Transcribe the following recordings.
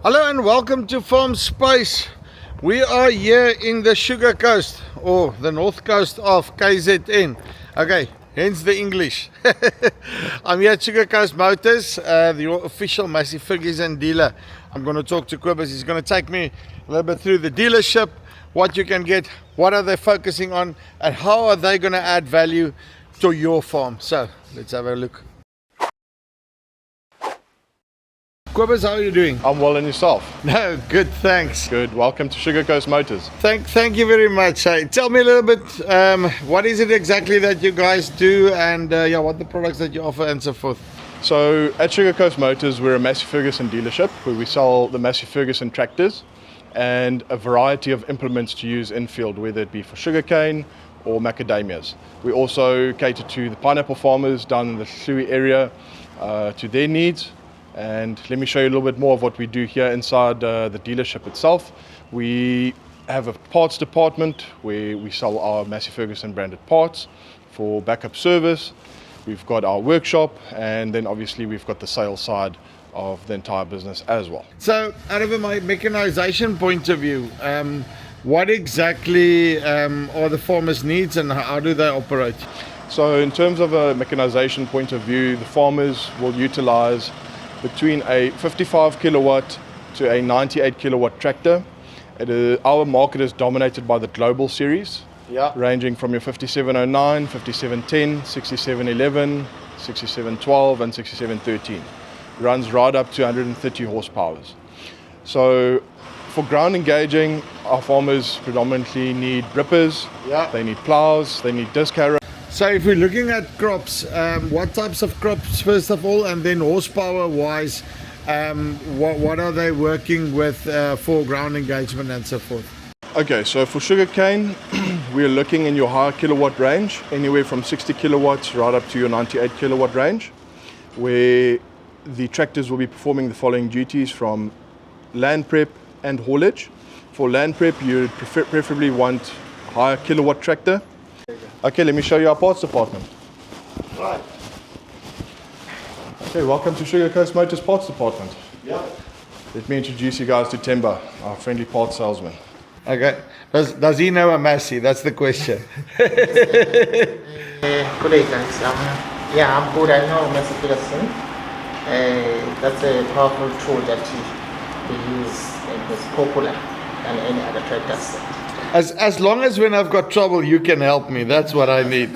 Hello and welcome to Farmspace. We are here in the Sugar Coast or the north coast of KZN. Okay, hence the English. I'm here at Sugar Coast Motors, the official Massey Ferguson dealer. I'm going to talk to Kobus. He's going to take me a little bit through the dealership, what you can get, what are they focusing on, and how are they going to add value to your farm. So let's have a look. Kobus, how are you doing? I'm well, and yourself? No, good, thanks. Good. Welcome to Sugar Coast Motors. Thank you very much. Tell me a little bit, what is it exactly that you guys do, and what the products that you offer and so forth. So at Sugar Coast Motors, we're a Massey Ferguson dealership where we sell the Massey Ferguson tractors and a variety of implements to use in field, whether it be for sugarcane or macadamias. We also cater to the pineapple farmers down in the Hilly area to their needs. And let me show you a little bit more of what we do here inside the dealership itself. We have a parts department where we sell our Massey Ferguson branded parts for backup service. We've got our workshop, and then obviously we've got the sales side of the entire business as well. So out of a mechanization point of view, what exactly are the farmers' needs and how do they operate? So in terms of a mechanization point of view, the farmers will utilize between a 55 kilowatt to a 98 kilowatt tractor. Our market is dominated by the global series, ranging from your 5709, 5710, 6711, 6712 and 6713. Runs right up to 130 horsepower. So for ground engaging, our farmers predominantly need rippers, they need plows, they need disc harrow. So if we're looking at crops, what types of crops first of all, and then horsepower wise, what are they working with for ground engagement and so forth? Okay, so for sugarcane, we're looking in your higher kilowatt range, anywhere from 60 kilowatts right up to your 98 kilowatt range, where the tractors will be performing the following duties from land prep and haulage. For land prep, you'd preferably want higher kilowatt tractor. Okay, let me show you our parts department. Right. Okay, welcome to Sugar Coast Motors Parts Department. Yeah. Let me introduce you guys to Temba, our friendly parts salesman. Okay. Does he know a Massey? That's the question. Good day, guys. I'm good. I know Massey Ferguson. That's a powerful tool that he use and is popular than any other tractors. As long as when I've got trouble, you can help me. That's what I need.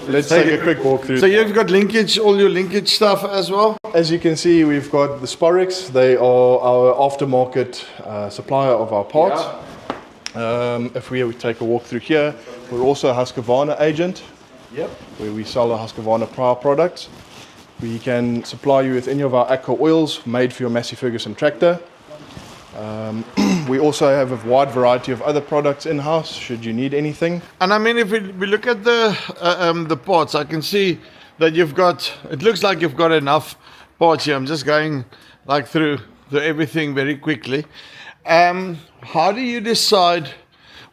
Let's take a quick walk through. So you've got linkage, all your linkage stuff as well? As you can see, we've got the Sporix. They are our aftermarket supplier of our parts. If we take a walk through here, we're also a Husqvarna agent, where we sell the Husqvarna products. We can supply you with any of our AGCO oils made for your Massey Ferguson tractor. We also have a wide variety of other products in-house, should you need anything. And I mean, if we look at the parts, I can see that you've got, it looks like you've got enough parts here. I'm just going like through everything very quickly. How do you decide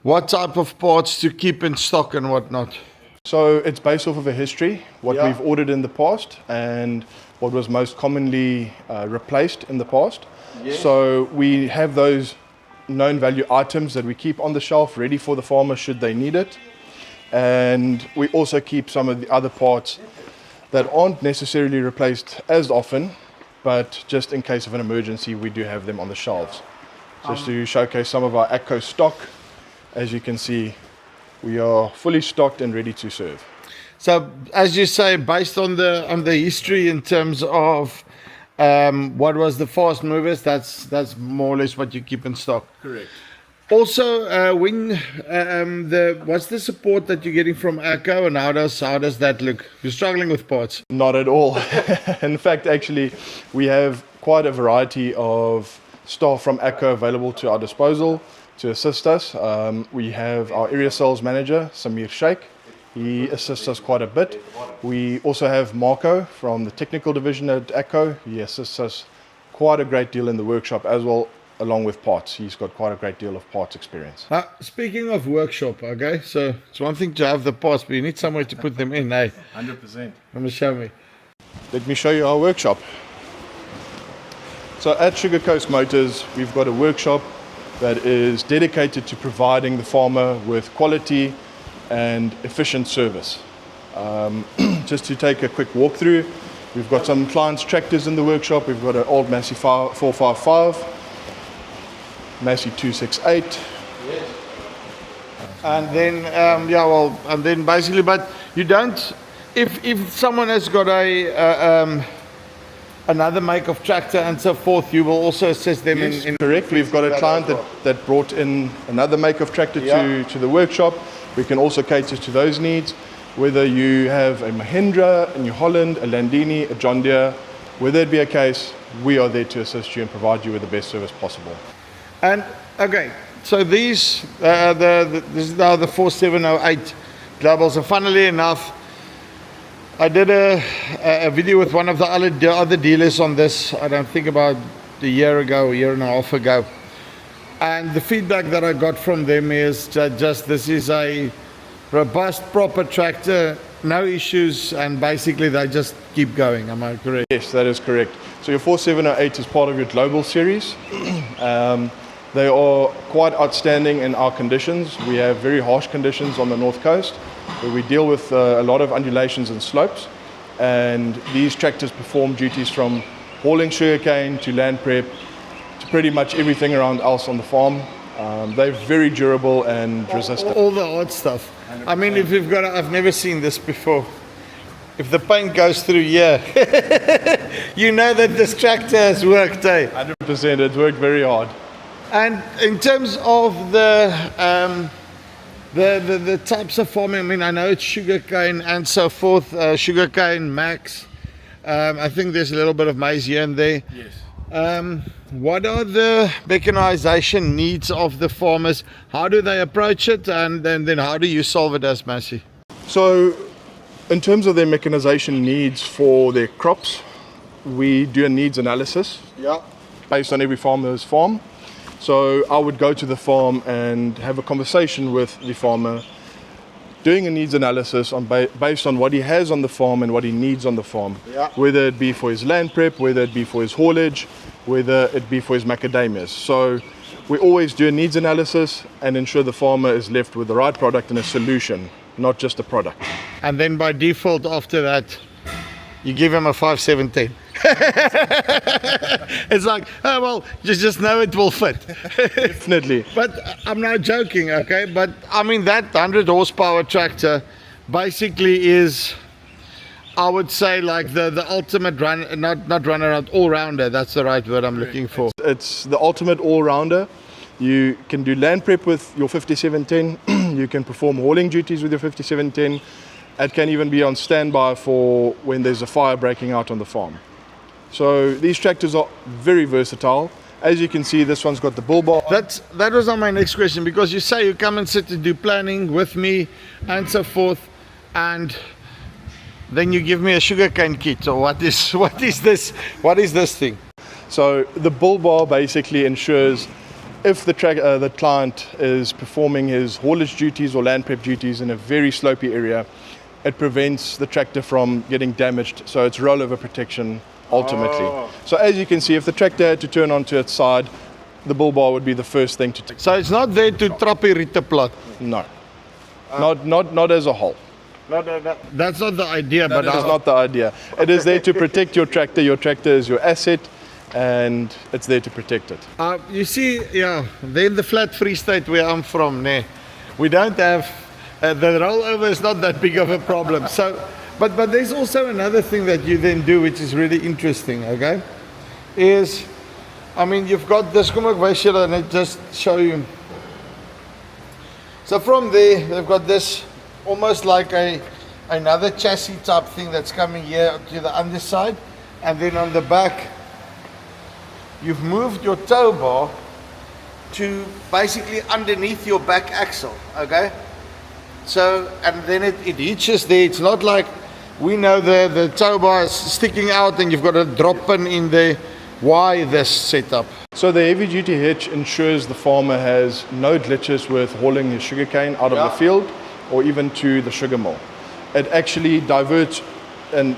what type of parts to keep in stock and what not? So it's based off of a history, what we've ordered in the past and what was most commonly replaced in the past. Yes. So we have those known value items that we keep on the shelf ready for the farmer should they need it. And we also keep some of the other parts that aren't necessarily replaced as often, but just in case of an emergency, we do have them on the shelves. Just to showcase some of our AGCO stock, as you can see, we are fully stocked and ready to serve. So as you say, based on the history in terms of what was the fast movers, that's more or less what you keep in stock. Correct. Also, what's the support that you're getting from AGCO, and how does that look? You're struggling with parts? Not at all. In fact, actually, we have quite a variety of staff from AGCO available to our disposal to assist us. We have our area sales manager, Samir Sheikh. He assists us quite a bit. We also have Marco from the technical division at AGCO. He assists us quite a great deal in the workshop as well, along with parts. He's got quite a great deal of parts experience. Speaking of workshop, okay, so it's one thing to have the parts, but you need somewhere to put them in, eh? 100%. Come and show me. Let me show you our workshop. So at Sugar Coast Motors, we've got a workshop that is dedicated to providing the farmer with quality and efficient service. Just to take a quick walkthrough, we've got some clients' tractors in the workshop. We've got an old Massey 455, Massey 268. And then, and then basically, but you don't, if someone has got another make of tractor and so forth, you will also assist them in correct. We've got a client that brought in another make of tractor to the workshop. We can also cater to those needs. Whether you have a Mahindra, a New Holland, a Landini, a John Deere, whether it be a case, we are there to assist you and provide you with the best service possible. And okay, so these this is now the 4708 globals. And funnily enough, I did a video with one of the other dealers on this. I don't think about a year and a half ago. And the feedback that I got from them is just this is a robust, proper tractor, no issues, and basically they just keep going. Am I correct? Yes, that is correct. So your 4708 is part of your global series. They are quite outstanding in our conditions. We have very harsh conditions on the north coast where we deal with a lot of undulations and slopes, and these tractors perform duties from hauling sugarcane to land prep to pretty much everything around else on the farm. They're very durable and resistant. All the hard stuff. 100%. I mean, if you've got, I've never seen this before. If the paint goes through here, you know that this tractor has worked, eh? 100%, it worked very hard. And in terms of the types of farming, I mean, I know it's sugarcane and so forth, sugarcane, max. I think there's a little bit of maize here and there. Yes. What are the mechanization needs of the farmers? How do they approach it, and then how do you solve it as Massey? So, in terms of their mechanization needs for their crops, we do a needs analysis based on every farmer's farm. So I would go to the farm and have a conversation with the farmer, doing a needs analysis on based on what he has on the farm and what he needs on the farm, whether it be for his land prep, whether it be for his haulage, whether it be for his macadamias. So we always do a needs analysis and ensure the farmer is left with the right product and a solution, not just a product. And then by default after that, you give him a 5710. It's like, oh well, you just know it will fit. Definitely. But I'm not joking, okay? But I mean, that 100 horsepower tractor basically is, I would say, like the ultimate run, not run around, all-rounder. That's the right word I'm looking for. It's the ultimate all-rounder. You can do land prep with your 5710. You can perform hauling duties with your 5710. It can even be on standby for when there's a fire breaking out on the farm. So these tractors are very versatile. As you can see, this one's got the bull bar. That was on my next question, because you say you come and sit to do planning with me and so forth, and then you give me a sugarcane kit. So what is this? What is this thing? So the bull bar basically ensures if the client is performing his haulage duties or land prep duties in a very slopey area, it prevents the tractor from getting damaged. So it's rollover protection ultimately. So as you can see, if the tractor had to turn onto its side, the bull bar would be the first thing to take. So it's not there to trappie ritte plat? No. Not as a whole. That's not the idea. That is not the idea. It is there to protect your tractor. Your tractor is your asset, and it's there to protect it. You see, then the flat Free State where I'm from, we don't have, the rollover is not that big of a problem. So, but there's also another thing that you then do, which is really interesting, okay? Is, I mean, you've got this, kom ek wys julle and I just show you. So from there, they've got this almost like another chassis type thing that's coming here to the underside, and then on the back, you've moved your tow bar to basically underneath your back axle, okay? So, and then it hitches there. It's not like, we know the tow bar is sticking out and you've got a drop pin in there. Why this setup? So the heavy duty hitch ensures the farmer has no glitches with hauling his sugarcane out of the field or even to the sugar mill. It actually diverts, and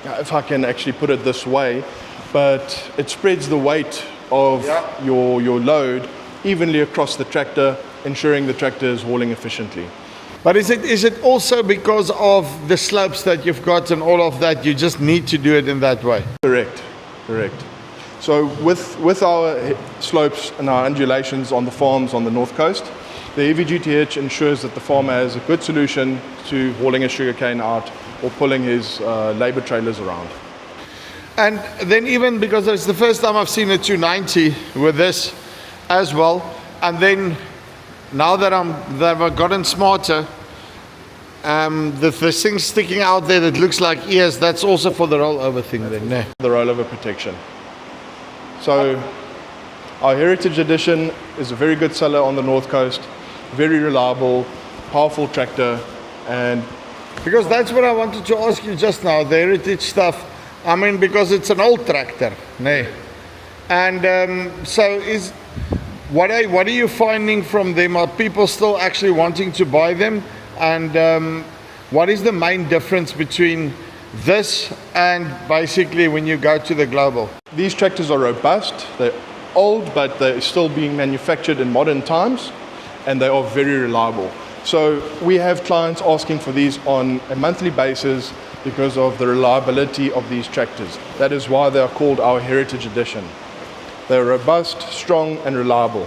if I can actually put it this way, but it spreads the weight of your load evenly across the tractor, ensuring the tractor is hauling efficiently. But is it also because of the slopes that you've got and all of that, you just need to do it in that way? Correct. So with our slopes and our undulations on the farms on the north coast, the heavy duty hitch ensures that the farmer has a good solution to hauling his sugarcane out or pulling his labour trailers around. And then even because it's the first time I've seen a 290 with this as well, and then now that I've gotten smarter, the thing sticking out there that looks like ears, that's also for the rollover thing then, no? The rollover protection. So our Heritage Edition is a very good seller on the north coast, very reliable, powerful tractor, and because that's what I wanted to ask you just now, the Heritage stuff. I mean, because it's an old tractor, no? And so what are you finding from them? Are people still actually wanting to buy them? And what is the main difference between this and basically when you go to the global? These tractors are robust, they're old, but they're still being manufactured in modern times, and they are very reliable. So we have clients asking for these on a monthly basis because of the reliability of these tractors. That is why they are called our Heritage Edition. They're robust, strong, and reliable.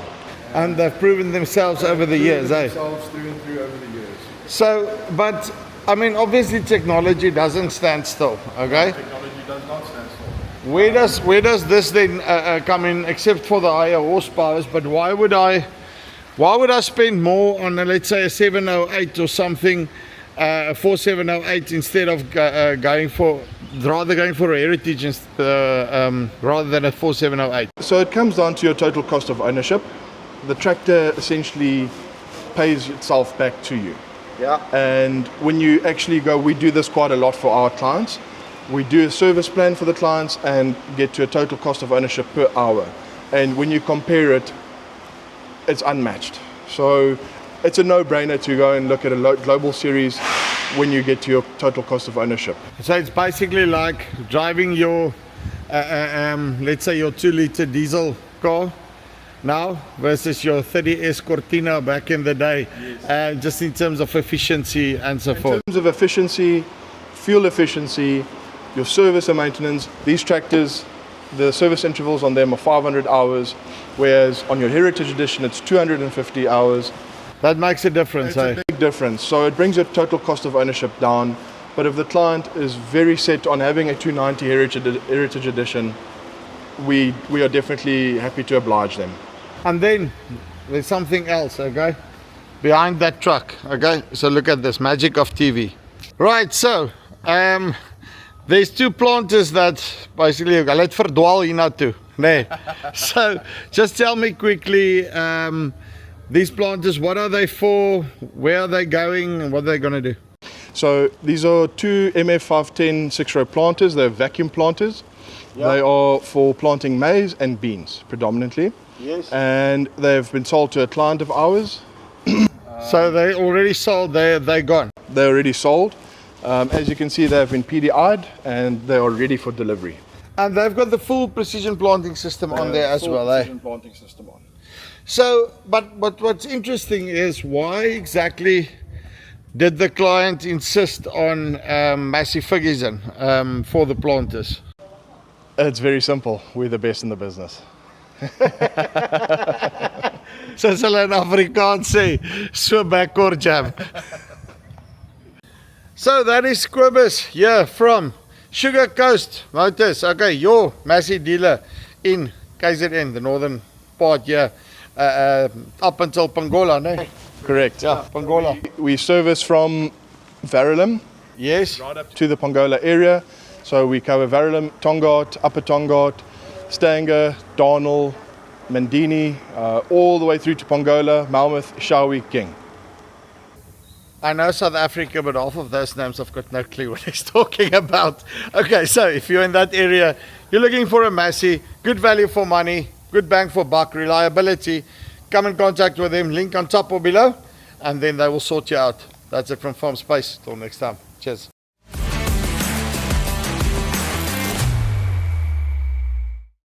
And they've proven themselves over the years, eh? Themselves through and through over the years. So, but I mean, obviously technology doesn't stand still, okay? Technology does not stand still. Where does this then come in, except for the higher horsepowers? But why would I spend more on, let's say, a 708 or something, a 4708 instead of going for a Heritage rather than a 4708? So it comes down to your total cost of ownership. The tractor essentially pays itself back to you. Yeah. And when you actually go, we do this quite a lot for our clients. We do a service plan for the clients and get to a total cost of ownership per hour. And when you compare it, it's unmatched. So it's a no-brainer to go and look at a global series when you get to your total cost of ownership. So it's basically like driving your, let's say your 2-liter diesel car now versus your 30S Cortina back in the day, just in terms of efficiency and so forth. In terms of efficiency, fuel efficiency, your service and maintenance, these tractors, the service intervals on them are 500 hours, whereas on your Heritage Edition it's 250 hours. That makes a difference, It's a big difference. So it brings your total cost of ownership down. But if the client is very set on having a 290 Heritage Edition, we are definitely happy to oblige them. And then there's something else, okay, behind that truck, okay? So look at this, magic of TV. Right, so there's two planters that basically, let verdwaal hier na toe, nee. So just tell me quickly, these planters, what are they for, where are they going, and what are they going to do? So these are two MF510 6-row planters. They're vacuum planters. Yep. They are for planting maize and beans predominantly. Yes. And they've been sold to a client of ours. So they already sold, they're gone? They're already sold. As you can see, they've been PDI'd and they are ready for delivery. And they've got the full precision planting system on there as well, precision planting system on. So, but what's interesting is why exactly did the client insist on Massey Ferguson for the planters? It's very simple. We're the best in the business. Soos hulle in Afrikaans sê, so backcourt jam. So that is Kobus here from Sugar Coast Motors. Okay, your Massey dealer in KZN, the northern part here, up until Pongola, no? Correct. Yeah, Pongola. We service from Verulam, Yes. right up to the Pongola area. So we cover Verulam, Tongaat, Upper Tongaat, Stanger, Darnell, Mandini, all the way through to Pongola, Malmouth, Shawi, King. I know South Africa, but half of those names I've got no clue what he's talking about. Okay, so if you're in that area, you're looking for a Massey, good value for money, good bang for buck, reliability, come in contact with them, link on top or below, and then they will sort you out. That's it from Farmspace. Till next time. Cheers.